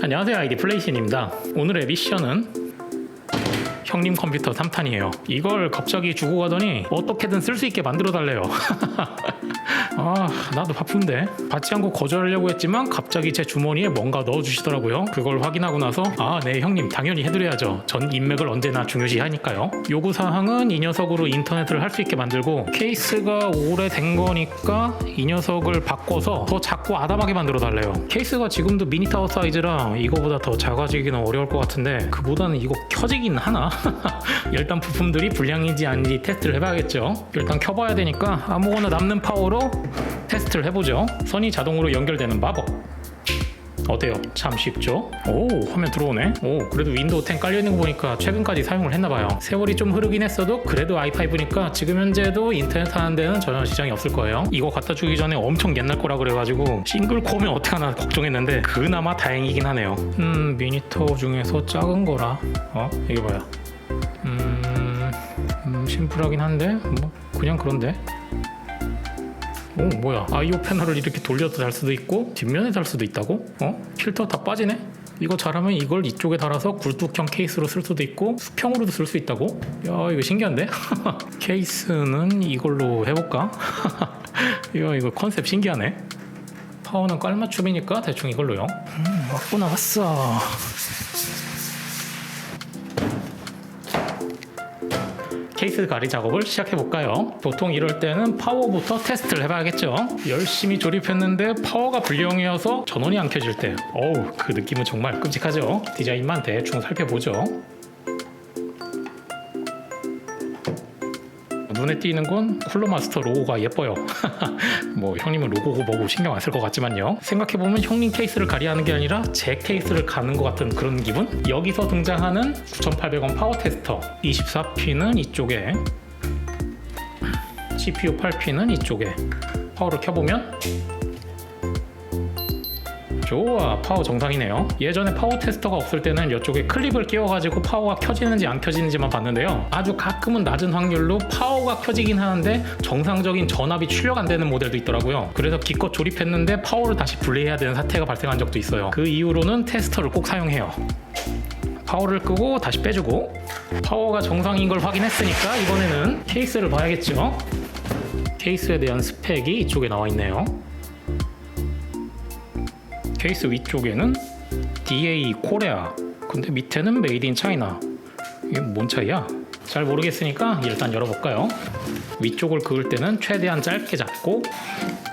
안녕하세요, 아이디 플레이신입니다. 오늘의 미션은 형님 컴퓨터 3탄이에요. 이걸 갑자기 주고 가더니 어떻게든 쓸 수 있게 만들어 달래요. 아, 나도 바쁜데. 받지 않고 거절하려고 했지만 갑자기 제 주머니에 뭔가 넣어주시더라고요. 그걸 확인하고 나서 네 형님 당연히 해드려야죠. 전 인맥을 언제나 중요시하니까요. 요구사항은 이 녀석으로 인터넷을 할 수 있게 만들고, 케이스가 오래된 거니까 이 녀석을 바꿔서 더 작고 아담하게 만들어 달래요. 케이스가 지금도 미니타워 사이즈라 이거보다 더 작아지기는 어려울 것 같은데, 그보다는 이거 켜지긴 하나? 일단 부품들이 불량인지 아닌지 테스트를 해봐야겠죠. 일단 켜봐야 되니까 아무거나 남는 파워로 테스트를 해보죠. 선이 자동으로 연결되는 마법. 어때요? 참 쉽죠? 오, 화면 들어오네. 오, 그래도 윈도우 10 깔려있는 거 보니까 최근까지 사용을 했나봐요. 세월이 좀 흐르긴 했어도 그래도 i5니까 지금 현재도 인터넷 하는 데는 전혀 지장이 없을 거예요. 이거 갖다 주기 전에 엄청 옛날 거라 그래가지고 싱글코어면 어떡하나 걱정했는데 그나마 다행이긴 하네요. 미니타워 중에서 작은 거라 이게 뭐야? 심플하긴 한데 뭐 그냥 그런데. 오, 뭐야, 아이오 패널을 이렇게 돌려서 달 수도 있고 뒷면에 달 수도 있다고? 필터 다 빠지네? 이거 잘하면 이걸 이쪽에 달아서 굴뚝형 케이스로 쓸 수도 있고 수평으로도 쓸 수 있다고? 야, 이거 신기한데? 케이스는 이걸로 해볼까? 이거 컨셉 신기하네. 파워는 깔맞춤이니까 대충 이걸로요. 왔구나, 왔어. 케이스 가리 작업을 시작해볼까요? 보통 이럴 때는 파워부터 테스트를 해봐야겠죠. 열심히 조립했는데 파워가 불량이어서 전원이 안 켜질 때, 그 느낌은 정말 끔찍하죠. 디자인만 대충 살펴보죠. 눈에 띄는 건 쿨러마스터 로고가 예뻐요. 뭐 형님은 로고고 뭐고 신경 안 쓸 것 같지만요. 생각해보면 형님 케이스를 가리하는 게 아니라 제 케이스를 가는 것 같은 그런 기분? 여기서 등장하는 9,800원 파워 테스터, 24P는 이쪽에, CPU 8P는 이쪽에. 파워를 켜보면 좋아, 파워 정상이네요. 예전에 파워 테스터가 없을 때는 이쪽에 클립을 끼워가지고 파워가 켜지는지 안 켜지는지만 봤는데요. 아주 가끔은 낮은 확률로 파워가 켜지긴 하는데 정상적인 전압이 출력 안 되는 모델도 있더라고요. 그래서 기껏 조립했는데 파워를 다시 분리해야 되는 사태가 발생한 적도 있어요. 그 이후로는 테스터를 꼭 사용해요. 파워를 끄고 다시 빼주고, 파워가 정상인 걸 확인했으니까 이번에는 케이스를 봐야겠죠. 케이스에 대한 스펙이 이쪽에 나와 있네요. 케이스 위쪽에는 DA 코리아, 근데 밑에는 메이드 인 차이나. 이게 뭔 차이야? 잘 모르겠으니까 일단 열어볼까요? 위쪽을 그을 때는 최대한 짧게 잡고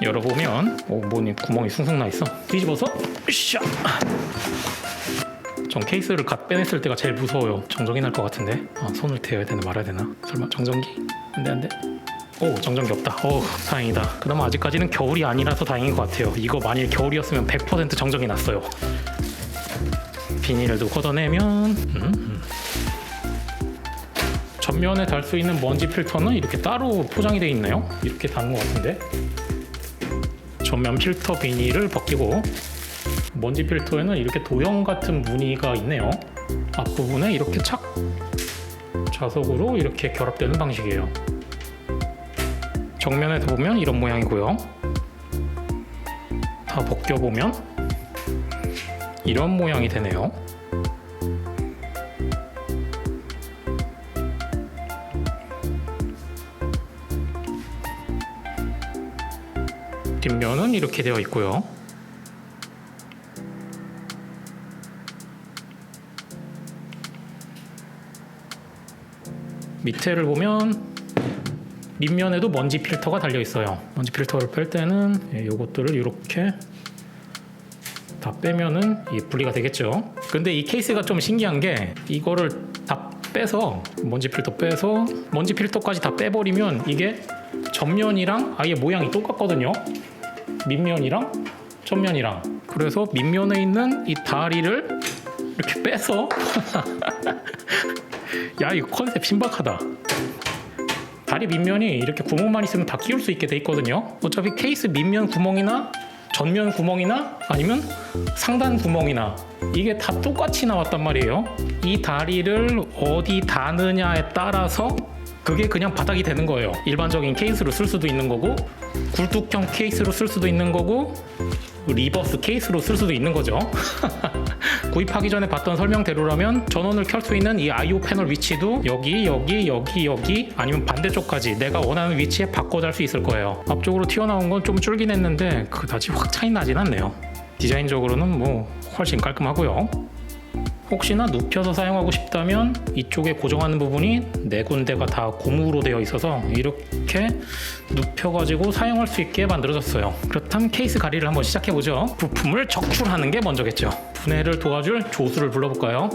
열어보면 뭐니 구멍이 숭숭 나 있어. 뒤집어서 으쌰! 전 케이스를 갓 빼냈을 때가 제일 무서워요. 정전기 날 것 같은데. 손을 대야 되나 말아야 되나? 설마 정전기? 안돼. 오, 정전기 없다. 다행이다. 그나마 아직까지는 겨울이 아니라서 다행인 것 같아요. 이거 만일 겨울이었으면 100% 정전기 났어요. 비닐도 걷어내면 전면에 달 수 있는 먼지 필터는 이렇게 따로 포장이 되어 있나요? 이렇게 다는 것 같은데. 전면 필터 비닐을 벗기고, 먼지 필터에는 이렇게 도형 같은 무늬가 있네요. 앞부분에 이렇게 착 자석으로 이렇게 결합되는 방식이에요. 정면에서 보면 이런 모양이고요. 다 벗겨보면 이런 모양이 되네요. 뒷면은 이렇게 되어 있고요. 밑에를 보면 밑면에도 먼지 필터가 달려 있어요. 먼지 필터를 뺄 때는 요것들을 이렇게 다 빼면은 분리가 되겠죠. 근데 이 케이스가 좀 신기한 게, 이거를 다 빼서 먼지 필터 빼서 먼지 필터까지 다 빼버리면 이게 전면이랑 아예 모양이 똑같거든요. 밑면이랑 전면이랑. 그래서 밑면에 있는 이 다리를 이렇게 빼서 야, 이거 컨셉 신박하다. 다리 밑면이 이렇게 구멍만 있으면 다 끼울 수 있게 돼 있거든요. 어차피 케이스 밑면 구멍이나 전면 구멍이나 아니면 상단 구멍이나 이게 다 똑같이 나왔단 말이에요. 이 다리를 어디 다느냐에 따라서 그게 그냥 바닥이 되는 거예요. 일반적인 케이스로 쓸 수도 있는 거고, 굴뚝형 케이스로 쓸 수도 있는 거고, 리버스 케이스로 쓸 수도 있는 거죠. 구입하기 전에 봤던 설명대로라면 전원을 켤 수 있는 이 I/O 패널 위치도 여기 아니면 반대쪽까지 내가 원하는 위치에 바꿔 달 수 있을 거예요. 앞쪽으로 튀어나온 건 좀 줄긴 했는데 그다지 확 차이 나진 않네요. 디자인적으로는 뭐 훨씬 깔끔하고요. 혹시나 눕혀서 사용하고 싶다면 이쪽에 고정하는 부분이 네 군데가 다 고무로 되어 있어서 이렇게 눕혀가지고 사용할 수 있게 만들어졌어요. 그렇다면 케이스 가리를 한번 시작해보죠. 부품을 적출하는 게 먼저겠죠. 분해를 도와줄 조수를 불러볼까요?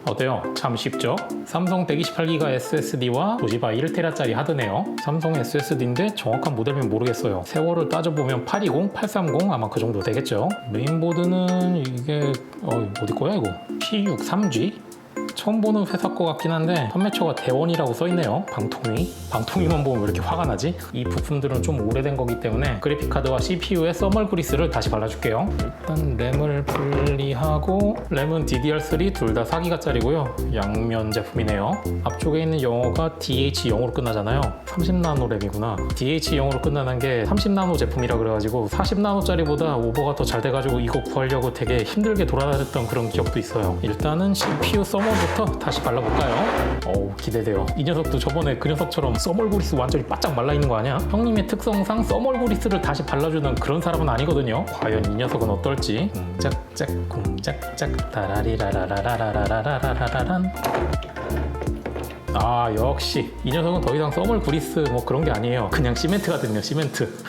어때요? 참 쉽죠? 삼성 128기가 SSD와 도시바 1TB짜리 하드네요. 삼성 SSD인데 정확한 모델은 모르겠어요. 세월을 따져보면 820, 830 아마 그 정도 되겠죠. 메인보드는 이게 어디 거야 이거? P63G? 처음 보는 회사 거 같긴 한데 판매처가 대원이라고 써있네요. 방통위만 보면 왜 이렇게 화가 나지? 이 부품들은 좀 오래된 거기 때문에 그래픽카드와 CPU에 써멀 그리스를 다시 발라줄게요. 일단 램을 분리하고 램은 DDR3 둘 다 4기가짜리고요. 양면 제품이네요. 앞쪽에 있는 영어가 DH0으로 끝나잖아요. 30나노 램이구나. DH0으로 끝나는 게 30나노 제품이라 그래가지고 40나노짜리보다 오버가 더 잘 돼가지고 이거 구하려고 되게 힘들게 돌아다녔던 그런 기억도 있어요. 일단은 CPU 써멀부터 다시 발라볼까요? 어우 기대돼요. 이 녀석도 저번에 그 녀석처럼 써멀 그리스 완전히 바짝 말라있는 거 아니야? 형님의 특성상 써멀 그리스를 다시 발라주는 그런 사람은 아니거든요. 과연 이 녀석은 어떨지. 쿵짝짝 다라리라라라라라라라라란. 아 역시 이 녀석은 더 이상 써멀 그리스 뭐 그런 게 아니에요. 그냥 시멘트거든요. 시멘트.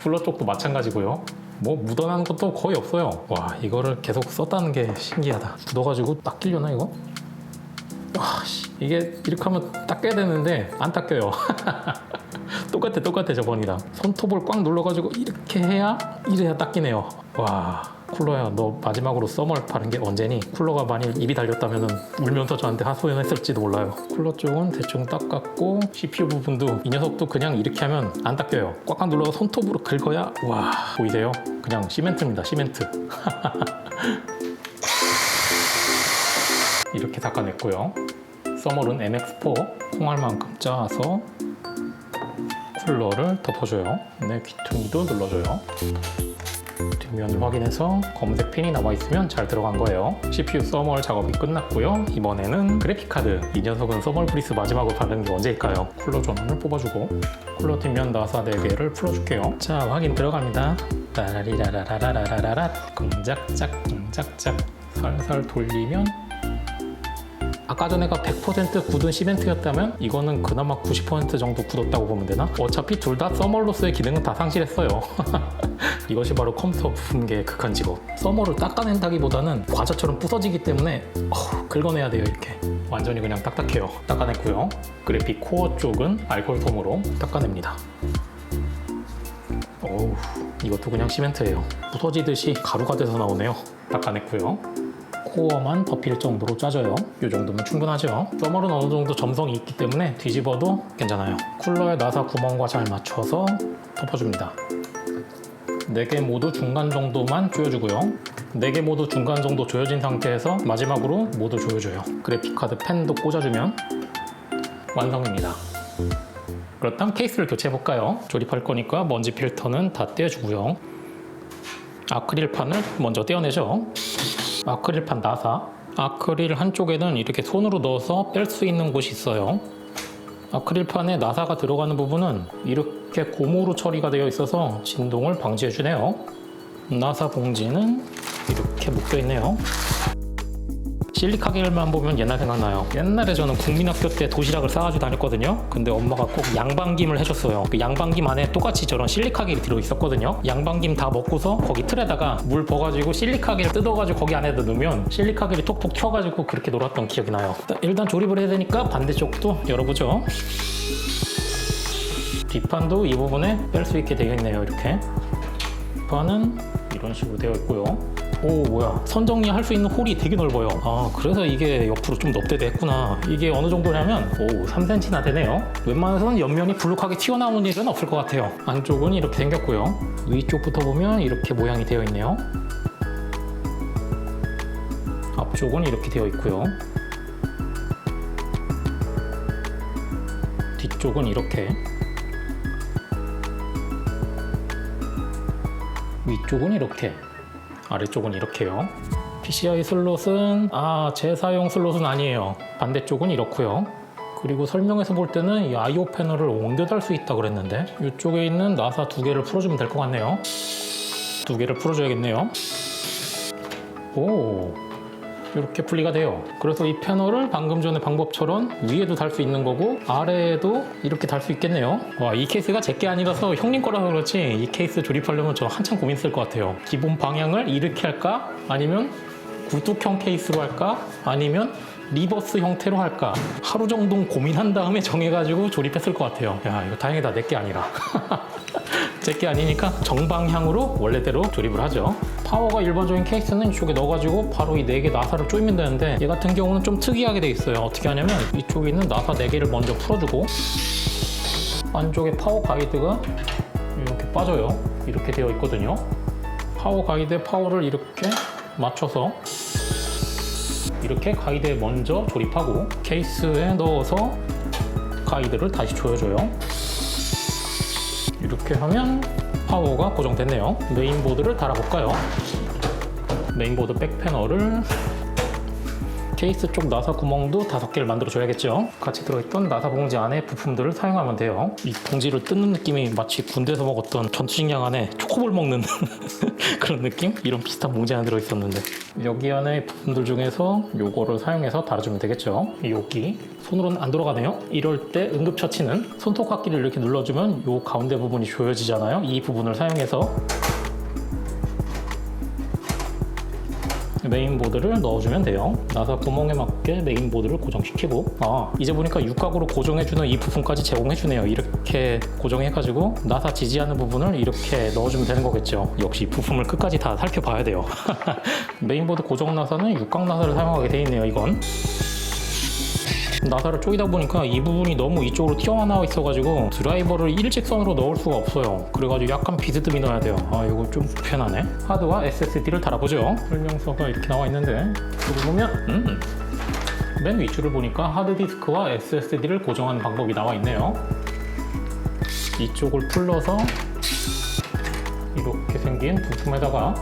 쿨러 쪽도 마찬가지고요. 뭐 묻어나는 것도 거의 없어요. 와 이거를 계속 썼다는 게 신기하다. 묻어가지고 닦이려나 이거? 와 이게 이렇게 하면 닦여야 되는데 안 닦여요. 똑같아 저번이랑. 손톱을 꽉 눌러가지고 이렇게 해야 이래야 닦이네요. 와 쿨러야 너 마지막으로 써멀 바른 게 언제니? 쿨러가 만일 입이 달렸다면 울면서 저한테 하소연했을지도 몰라요. 쿨러 쪽은 대충 닦았고 CPU 부분도 이 녀석도 그냥 이렇게 하면 안 닦여요. 꽉꽉 눌러서 손톱으로 긁어야 와 보이세요? 그냥 시멘트입니다. 시멘트. 이렇게 닦아냈고요. 써멀은 MX4 콩알만큼 짜서 쿨러를 덮어줘요. 네, 귀퉁이도 눌러줘요. 뒷면을 확인해서 검은색 핀이 남아있으면 잘 들어간 거예요. CPU 써멀 작업이 끝났고요. 이번에는 그래픽카드. 이 녀석은 써멀 그리스 마지막으로 바른 게 언제일까요? 쿨러 전원을 뽑아주고 쿨러 뒷면 나사 4개를 풀어줄게요. 자 확인 들어갑니다. 따라리라라라라라라라 쿵짝짝 살살 돌리면 아까 전에가 100% 굳은 시멘트였다면 이거는 그나마 90% 정도 굳었다고 보면 되나? 어차피 둘 다 써멀로서의 기능은 다 상실했어요. 이것이 바로 컴퓨터 부품계의 극한 직업. 써멀을 닦아낸다기보다는 과자처럼 부서지기 때문에 긁어내야 돼요. 이렇게 완전히 그냥 딱딱해요. 닦아냈고요. 그래픽 코어 쪽은 알콜솜으로 닦아냅니다. 어우 이것도 그냥 시멘트예요. 부서지듯이 가루가 돼서 나오네요. 닦아냈고요. 코어만 덮일 정도로 짜줘요. 이 정도면 충분하죠. 써멀은 어느 정도 점성이 있기 때문에 뒤집어도 괜찮아요. 쿨러의 나사 구멍과 잘 맞춰서 덮어줍니다. 4개 모두 중간 정도만 조여주고요. 4개 모두 중간 정도 조여진 상태에서 마지막으로 모두 조여줘요. 그래픽카드 펜도 꽂아주면 완성입니다. 그렇다면 케이스를 교체해볼까요? 조립할 거니까 먼지 필터는 다 떼어주고요. 아크릴판을 먼저 떼어내죠. 아크릴판 나사. 아크릴 한쪽에는 이렇게 손으로 넣어서 뺄 수 있는 곳이 있어요. 아크릴판에 나사가 들어가는 부분은 이렇게 고무로 처리가 되어 있어서 진동을 방지해주네요. 나사 봉지는 이렇게 묶여있네요. 실리카겔만 보면 옛날 생각나요. 옛날에 저는 국민학교 때 도시락을 싸가지고 다녔거든요. 근데 엄마가 꼭 양반김을 해줬어요. 그 양반김 안에 똑같이 저런 실리카겔이 들어있었거든요. 양반김 다 먹고서 거기 틀에다가 물 부어가지고 실리카겔 뜯어가지고 거기 안에다 넣으면 실리카겔이 톡톡 튀어가지고 그렇게 놀았던 기억이 나요. 일단 조립을 해야 되니까 반대쪽도 열어보죠. 뒷판도 이 부분에 뺄 수 있게 되어 있네요. 이렇게 뒷판은 이런 식으로 되어 있고요. 오 뭐야 선정리 할 수 있는 홀이 되게 넓어요. 아 그래서 이게 옆으로 좀 넙대대 했구나. 이게 어느 정도냐면 오 3cm나 되네요. 웬만해서는 옆면이 불룩하게 튀어나오는 일은 없을 것 같아요. 안쪽은 이렇게 생겼고요. 위쪽부터 보면 이렇게 모양이 되어 있네요. 앞쪽은 이렇게 되어 있고요. 뒤쪽은 이렇게. 위쪽은 이렇게, 아래쪽은 이렇게요. PCI 슬롯은 재사용 슬롯은 아니에요. 반대쪽은 이렇고요. 그리고 설명에서 볼 때는 이 I/O 패널을 옮겨 달 수 있다고 그랬는데 이쪽에 있는 나사 2개를 풀어주면 될 것 같네요. 2개를 풀어줘야겠네요. 오, 이렇게 분리가 돼요. 그래서 이 패널을 방금 전에 방법처럼 위에도 달 수 있는 거고 아래에도 이렇게 달 수 있겠네요. 와, 이 케이스가 제게 아니라서 형님 거라서 그렇지 이 케이스 조립하려면 저 한참 고민했을 것 같아요. 기본 방향을 이렇게 할까? 아니면 굴뚝형 케이스로 할까? 아니면 리버스 형태로 할까? 하루 정도 고민한 다음에 정해가지고 조립했을 것 같아요. 야, 이거 다행이다. 내 게 아니라. 제 게 아니니까 정방향으로 원래대로 조립을 하죠. 파워가 일반적인 케이스는 이쪽에 넣어가지고 바로 이 4개 나사를 조이면 되는데 얘 같은 경우는 좀 특이하게 돼 있어요. 어떻게 하냐면 이쪽에 있는 나사 4개를 먼저 풀어주고 안쪽에 파워 가이드가 이렇게 빠져요. 이렇게 되어 있거든요. 파워 가이드에 파워를 이렇게 맞춰서 이렇게 가이드에 먼저 조립하고 케이스에 넣어서 가이드를 다시 조여줘요. 이렇게 하면 파워가 고정됐네요. 메인보드를 달아볼까요? 메인보드 백 패널을 케이스 쪽 나사 구멍도 5개를 만들어줘야겠죠. 같이 들어있던 나사 봉지 안에 부품들을 사용하면 돼요. 이 봉지를 뜯는 느낌이 마치 군대에서 먹었던 전투식량 안에 초코볼 먹는 그런 느낌? 이런 비슷한 봉지 안에 들어있었는데 여기 안에 부품들 중에서 요거를 사용해서 달아주면 되겠죠. 여기 손으로는 안 돌아가네요. 이럴 때 응급처치는 손톱깎이를 이렇게 눌러주면 요 가운데 부분이 조여지잖아요. 이 부분을 사용해서 메인보드를 넣어주면 돼요. 나사 구멍에 맞게 메인보드를 고정시키고 이제 보니까 육각으로 고정해주는 이 부분까지 제공해주네요. 이렇게 고정해가지고 나사 지지하는 부분을 이렇게 넣어주면 되는 거겠죠. 역시 부품을 끝까지 다 살펴봐야 돼요. 메인보드 고정 나사는 육각 나사를 사용하게 돼 있네요. 이건 나사를 쪼이다 보니까 이 부분이 너무 이쪽으로 튀어나와 있어가지고 드라이버를 일직선으로 넣을 수가 없어요. 그래가지고 약간 비스듬히 넣어야 돼요. 이거 좀 불편하네. 하드와 SSD를 달아보죠. 설명서가 이렇게 나와 있는데 여기 보면 맨 위줄을 보니까 하드디스크와 SSD를 고정하는 방법이 나와 있네요. 이쪽을 풀러서 이렇게 생긴 부품에다가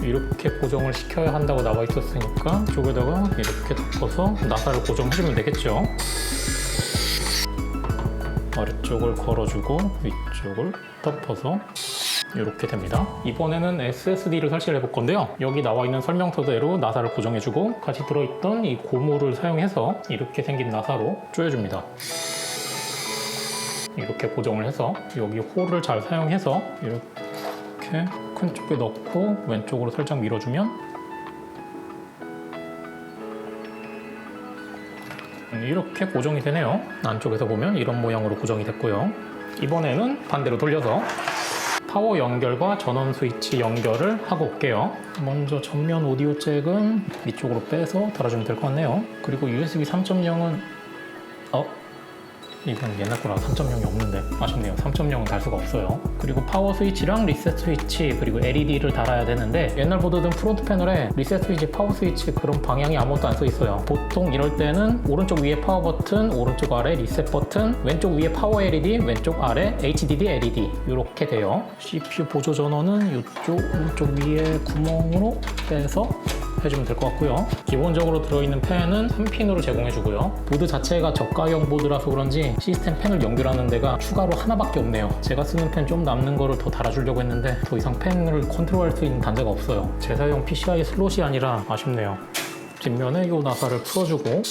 이렇게 고정을 시켜야 한다고 나와 있었으니까 이쪽에다가 이렇게 덮어서 나사를 고정해주면 되겠죠. 아래쪽을 걸어주고 위쪽을 덮어서 이렇게 됩니다. 이번에는 SSD를 설치를 해볼 건데요. 여기 나와 있는 설명서대로 나사를 고정해주고 같이 들어있던 이 고무를 사용해서 이렇게 생긴 나사로 조여줍니다. 이렇게 고정을 해서 여기 홀을 잘 사용해서 이렇게 큰 쪽에 넣고 왼쪽으로 살짝 밀어주면 이렇게 고정이 되네요. 안쪽에서 보면 이런 모양으로 고정이 됐고요. 이번에는 반대로 돌려서 파워 연결과 전원 스위치 연결을 하고 올게요. 먼저 전면 오디오 잭은 이쪽으로 빼서 달아주면 될 것 같네요. 그리고 USB 3.0은 이건 옛날 거라 3.0이 없는데 아쉽네요. 3.0은 달 수가 없어요. 그리고 파워 스위치랑 리셋 스위치 그리고 LED를 달아야 되는데 옛날 보드든 프론트 패널에 리셋 스위치, 파워 스위치 그런 방향이 아무것도 안 써 있어요. 보통 이럴 때는 오른쪽 위에 파워 버튼, 오른쪽 아래 리셋 버튼, 왼쪽 위에 파워 LED, 왼쪽 아래 HDD LED 이렇게 돼요. CPU 보조 전원은 이쪽 오른쪽 위에 구멍으로 빼서 해주면 될 것 같고요. 기본적으로 들어있는 팬은 3핀으로 제공해주고요. 보드 자체가 저가형 보드라서 그런지 시스템 팬을 연결하는 데가 추가로 하나밖에 없네요. 제가 쓰는 팬 좀 남는 거를 더 달아주려고 했는데 더 이상 팬을 컨트롤할 수 있는 단자가 없어요. 재사용 PCI 슬롯이 아니라 아쉽네요. 뒷면에 이 나사를 풀어주고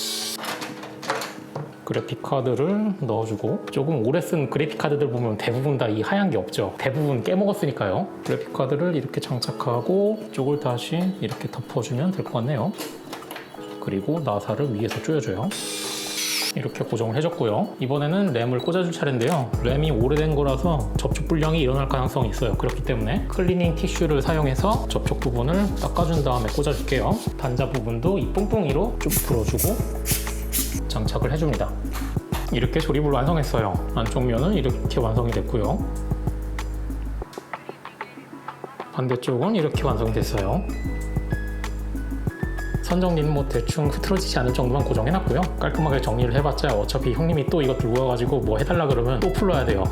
그래픽카드를 넣어주고 조금 오래 쓴 그래픽카드들 보면 대부분 다 이 하얀 게 없죠. 대부분 깨먹었으니까요. 그래픽카드를 이렇게 장착하고 이쪽을 다시 이렇게 덮어주면 될 것 같네요. 그리고 나사를 위에서 조여줘요. 이렇게 고정을 해줬고요. 이번에는 램을 꽂아줄 차례인데요. 램이 오래된 거라서 접촉 불량이 일어날 가능성이 있어요. 그렇기 때문에 클리닝 티슈를 사용해서 접촉 부분을 닦아준 다음에 꽂아줄게요. 단자 부분도 이 뽕뽕이로 쭉 불어주고 장착을 해줍니다. 이렇게 조립을 완성했어요. 안쪽 면은 이렇게 완성이 됐고요. 반대쪽은 이렇게 완성이 됐어요. 선정리는 뭐 대충 흐트러지지 않을 정도만 고정해놨고요. 깔끔하게 정리를 해봤자 어차피 형님이 또 이거 들고 와가지고 뭐 해달라 그러면 또 풀러야 돼요.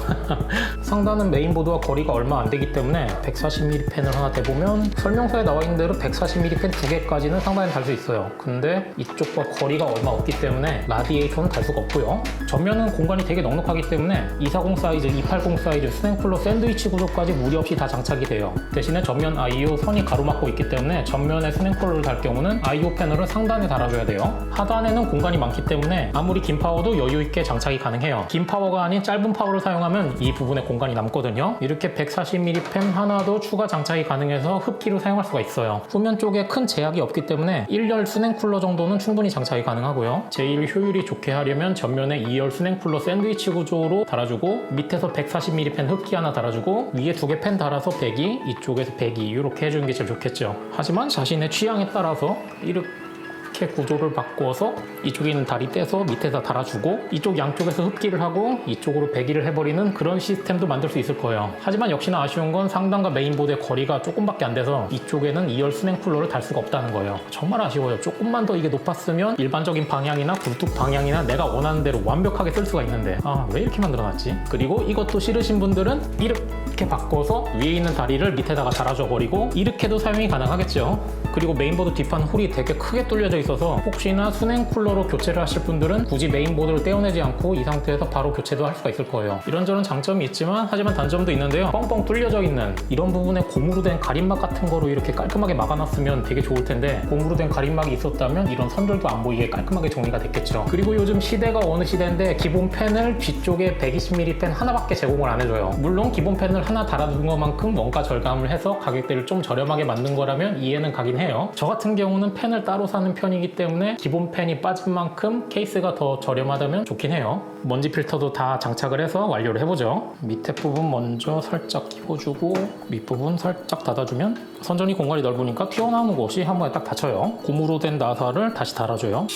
상단은 메인보드와 거리가 얼마 안 되기 때문에 140mm 펜을 하나 대보면 설명서에 나와 있는 대로 140mm 펜 2개까지는 상단에 달 수 있어요. 근데 이쪽과 거리가 얼마 없기 때문에 라디에이터는 달 수가 없고요. 전면은 공간이 되게 넉넉하기 때문에 240 사이즈, 280 사이즈 스냅쿨러 샌드위치 구조까지 무리 없이 다 장착이 돼요. 대신에 전면 I/O 선이 가로막고 있기 때문에 전면에 스냅쿨러를 달 경우는 I/O 패널을 상단에 달아줘야 돼요. 하단에는 공간이 많기 때문에 아무리 긴 파워도 여유 있게 장착이 가능해요. 긴 파워가 아닌 짧은 파워를 사용하면 이 부분에 공간이 남거든요. 이렇게 140mm 펜 하나 더 추가 장착이 가능해서 흡기로 사용할 수가 있어요. 후면 쪽에 큰 제약이 없기 때문에 1열 스냅쿨러 정도는 충분히 장착이 가능하고요. 제일 효율이 좋게 하려면 전면에 2열 스냅쿨러 샌드위치 구조로 달아주고 밑에서 140mm 펜 흡기 하나 달아주고 위에 2개 펜 달아서 102, 이쪽에서 102 이렇게 해주는 게 제일 좋겠죠. 하지만 자신의 취향에 따라서 이렇게 구조를 바꿔서 이쪽에 있는 다리 떼서 밑에다 달아주고 이쪽 양쪽에서 흡기를 하고 이쪽으로 배기를 해버리는 그런 시스템도 만들 수 있을 거예요. 하지만 역시나 아쉬운 건 상단과 메인보드의 거리가 조금밖에 안 돼서 이쪽에는 2열 스냅쿨러를 달 수가 없다는 거예요. 정말 아쉬워요. 조금만 더 이게 높았으면 일반적인 방향이나 굴뚝 방향이나 내가 원하는 대로 완벽하게 쓸 수가 있는데 왜 이렇게 만들어놨지? 그리고 이것도 싫으신 분들은 이렇게 바꿔서 위에 있는 다리를 밑에다가 달아줘 버리고 이렇게도 사용이 가능하겠죠. 그리고 메인보드 뒷판 홀이 되게 크게 뚫려져 있어서 혹시나 수냉쿨러로 교체를 하실 분들은 굳이 메인보드를 떼어내지 않고 이 상태에서 바로 교체도 할 수가 있을 거예요. 이런저런 장점이 있지만 하지만 단점도 있는데요. 뻥뻥 뚫려져 있는 이런 부분에 고무로 된 가림막 같은 거로 이렇게 깔끔하게 막아놨으면 되게 좋을 텐데 고무로 된 가림막이 있었다면 이런 선들도 안 보이게 깔끔하게 정리가 됐겠죠. 그리고 요즘 시대가 어느 시대인데 기본 펜을 뒤쪽에 120mm 펜 하나밖에 제공을 안 해줘요. 물론 기본 펜을 하나 달아둔 것만큼 원가 절감을 해서 가격대를 좀 저렴하게 만든 거라면 이해는 가긴 해요. 저 같은 경우는 펜을 따로 사는 편이기 때문에 기본 펜이 빠진 만큼 케이스가 더 저렴하다면 좋긴 해요. 먼지 필터도 다 장착을 해서 완료를 해보죠. 밑에 부분 먼저 살짝 끼워주고 밑부분 살짝 닫아주면 선전이 공간이 넓으니까 튀어나오는 곳이 한 번에 딱 닫혀요. 고무로 된 나사를 다시 달아줘요.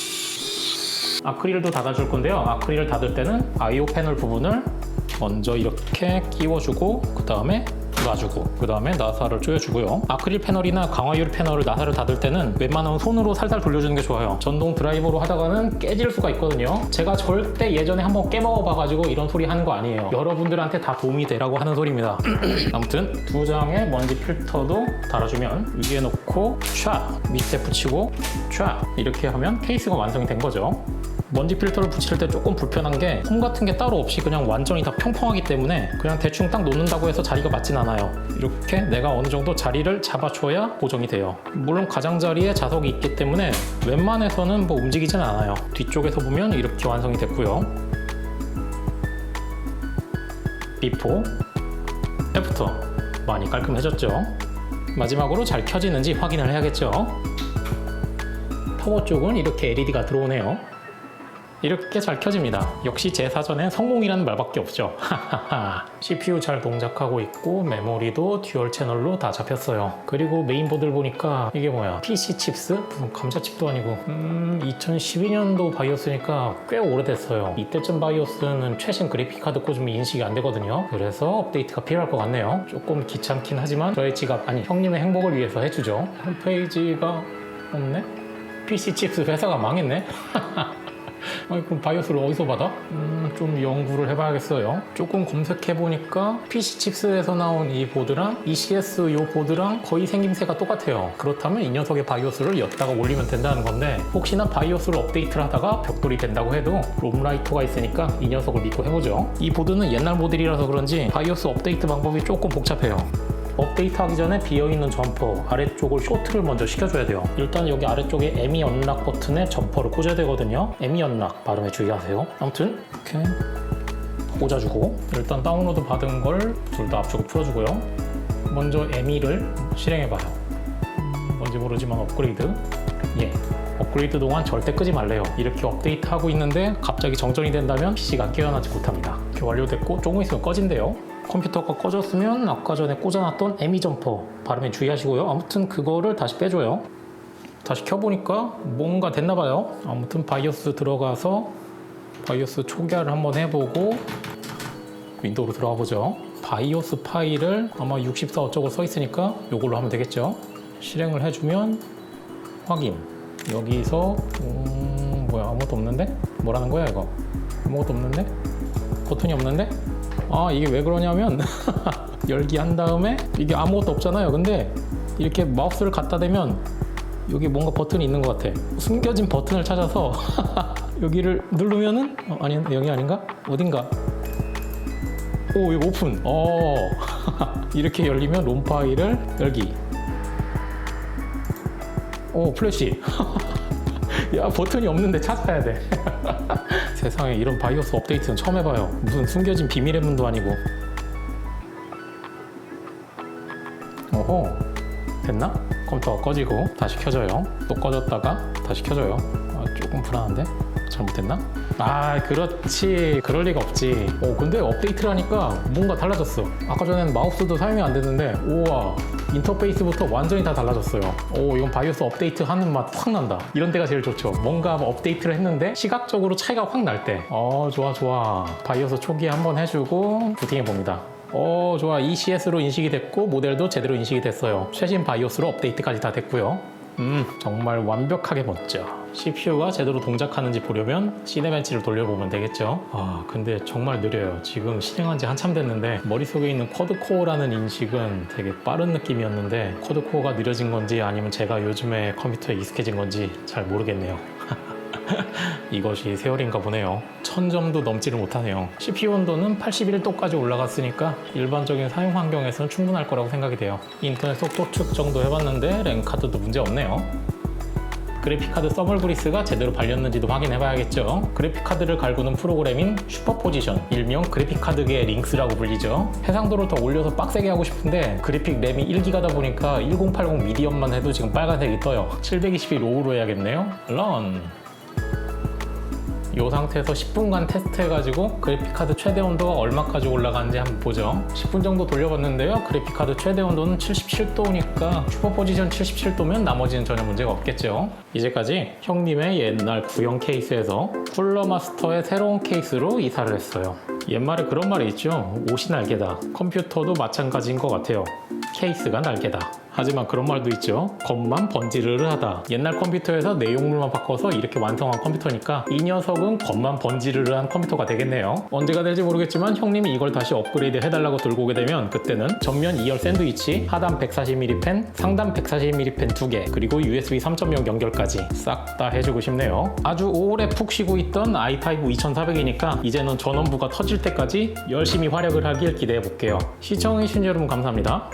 아크릴도 닫아줄 건데요. 아크릴을 닫을 때는 I/O 패널 부분을 먼저 이렇게 끼워주고 그 다음에 놔주고 그 다음에 나사를 조여주고요. 아크릴 패널이나 강화유리 패널을 나사를 닫을 때는 웬만하면 손으로 살살 돌려주는 게 좋아요. 전동 드라이버로 하다가는 깨질 수가 있거든요. 제가 절대 예전에 한번 깨먹어봐가지고 이런 소리 하는 거 아니에요. 여러분들한테 다 도움이 되라고 하는 소리입니다. 아무튼 두 장의 먼지 필터도 달아주면 위에 놓고 촥 밑에 붙이고 촥 이렇게 하면 케이스가 완성이 된 거죠. 먼지 필터를 붙일 때 조금 불편한 게 홈 같은 게 따로 없이 그냥 완전히 다 평평하기 때문에 그냥 대충 딱 놓는다고 해서 자리가 맞진 않아요. 이렇게 내가 어느 정도 자리를 잡아줘야 고정이 돼요. 물론 가장자리에 자석이 있기 때문에 웬만해서는 뭐 움직이진 않아요. 뒤쪽에서 보면 이렇게 완성이 됐고요. 비포, 애프터 많이 깔끔해졌죠. 마지막으로 잘 켜지는지 확인을 해야겠죠. 파워 쪽은 이렇게 LED가 들어오네요. 이렇게 잘 켜집니다. 역시 제 사전엔 성공이라는 말밖에 없죠. CPU 잘 동작하고 있고 메모리도 듀얼 채널로 다 잡혔어요. 그리고 메인보드를 보니까 이게 뭐야? PC 칩스? 감자칩도 아니고 2012년도 바이오스니까 꽤 오래됐어요. 이때쯤 바이오스는 최신 그래픽카드 꽂으면 인식이 안 되거든요. 그래서 업데이트가 필요할 것 같네요. 조금 귀찮긴 하지만 저의 지갑, 아니 형님의 행복을 위해서 해주죠. 홈페이지가 없네? PC 칩스 회사가 망했네? 아니, 그럼 바이오스를 어디서 받아? 좀 연구를 해봐야겠어요. 조금 검색해보니까 PC 칩스에서 나온 이 보드랑 ECS 이 보드랑 거의 생김새가 똑같아요. 그렇다면 이 녀석의 바이오스를 엿다가 올리면 된다는 건데 혹시나 바이오스를 업데이트를 하다가 벽돌이 된다고 해도 롬라이터가 있으니까 이 녀석을 믿고 해보죠. 이 보드는 옛날 모델이라서 그런지 바이오스 업데이트 방법이 조금 복잡해요. 업데이트하기 전에 비어있는 점퍼 아래쪽을 쇼트를 먼저 시켜줘야 돼요. 일단 여기 아래쪽에 에미 언락 버튼에 점퍼를 꽂아야 되거든요. 에미 언락 발음에 주의하세요. 아무튼 이렇게 꽂아주고 일단 다운로드 받은 걸 둘 다 앞쪽으로 풀어주고요. 먼저 에미를 실행해봐요. 뭔지 모르지만 업그레이드. 업그레이드 동안 절대 끄지 말래요. 이렇게 업데이트하고 있는데 갑자기 정전이 된다면 PC가 깨어나지 못합니다. 이렇게 완료됐고 조금 있으면 꺼진대요. 컴퓨터가 꺼졌으면 아까 전에 꽂아놨던 에미 점퍼 발음에 주의하시고요. 아무튼 그거를 다시 빼줘요. 다시 켜보니까 뭔가 됐나봐요. 아무튼 바이오스 들어가서 바이오스 초기화를 한번 해보고 윈도우로 들어가 보죠. 바이오스 파일을 아마 64 어쩌고 써있으니까 이걸로 하면 되겠죠. 실행을 해주면 확인. 여기서 뭐야 아무것도 없는데? 뭐라는 거야 이거? 아무것도 없는데? 버튼이 없는데? 아 이게 왜 그러냐면 열기 한 다음에 이게 아무것도 없잖아요. 근데 이렇게 마우스를 갖다 대면 여기 뭔가 버튼이 있는 것 같아. 숨겨진 버튼을 찾아서 여기를 누르면은 아니 여기 아닌가? 어딘가? 오 이거 오픈. 이렇게 열리면 롬 파일을 열기. 오 플래시. 야 버튼이 없는데 찾아야 돼. 세상에 이런 바이오스 업데이트는 처음 해봐요. 무슨 숨겨진 비밀의 문도 아니고. 오호 됐나? 컴퓨터가 꺼지고 다시 켜져요. 또 꺼졌다가 다시 켜져요. 조금 불안한데? 잘못됐나? 그렇지 그럴 리가 없지. 근데 업데이트를 하니까 뭔가 달라졌어. 아까 전에는 마우스도 사용이 안 됐는데 우와 인터페이스부터 완전히 다 달라졌어요. 이건 바이오스 업데이트 하는 맛 확 난다. 이런 때가 제일 좋죠. 뭔가 업데이트를 했는데 시각적으로 차이가 확 날 때. 좋아. 바이오스 초기에 한번 해주고 부팅해 봅니다. 좋아. ECS로 인식이 됐고 모델도 제대로 인식이 됐어요. 최신 바이오스로 업데이트까지 다 됐고요. 정말 완벽하게 멋져. CPU가 제대로 동작하는지 보려면 시네벤치를 돌려보면 되겠죠. 근데 정말 느려요. 지금 실행한 지 한참 됐는데 머릿속에 있는 쿼드코어라는 인식은 되게 빠른 느낌이었는데 쿼드코어가 느려진 건지 아니면 제가 요즘에 컴퓨터에 익숙해진 건지 잘 모르겠네요. 이것이 세월인가 보네요. 1000점도 넘지를 못하네요. CPU 온도는 81도까지 올라갔으니까 일반적인 사용 환경에서는 충분할 거라고 생각이 돼요. 인터넷 속도 측정도 해봤는데 랜카드도 문제 없네요. 그래픽카드 서멀브리스가 제대로 발렸는지도 확인해봐야겠죠. 그래픽카드를 갈구는 프로그램인 슈퍼포지션, 일명 그래픽카드계의 링스라고 불리죠. 해상도를 더 올려서 빡세게 하고 싶은데 그래픽 램이 1기가다 보니까 1080 미디엄만 해도 지금 빨간색이 떠요. 720이 로우로 해야겠네요. 런! 이 상태에서 10분간 테스트해가지고 그래픽카드 최대 온도가 얼마까지 올라가는지 한번 보죠. 10분 정도 돌려봤는데요. 그래픽카드 최대 온도는 77도니까 슈퍼포지션 77도면 나머지는 전혀 문제가 없겠죠. 이제까지 형님의 옛날 구형 케이스에서 쿨러마스터의 새로운 케이스로 이사를 했어요. 옛말에 그런 말이 있죠. 옷이 날개다. 컴퓨터도 마찬가지인 것 같아요. 케이스가 날개다. 하지만 그런 말도 있죠. 겉만 번지르르하다. 옛날 컴퓨터에서 내용물만 바꿔서 이렇게 완성한 컴퓨터니까 이 녀석은 겉만 번지르르한 컴퓨터가 되겠네요. 언제가 될지 모르겠지만 형님이 이걸 다시 업그레이드 해달라고 들고 오게 되면 그때는 전면 2열 샌드위치, 하단 140mm 펜, 상단 140mm 펜 2개, 그리고 USB 3.0 연결까지 싹 다 해주고 싶네요. 아주 오래 푹 쉬고 있던 i5 2400이니까 이제는 전원부가 터질 때까지 열심히 활약을 하길 기대해 볼게요. 시청해주신 여러분 감사합니다.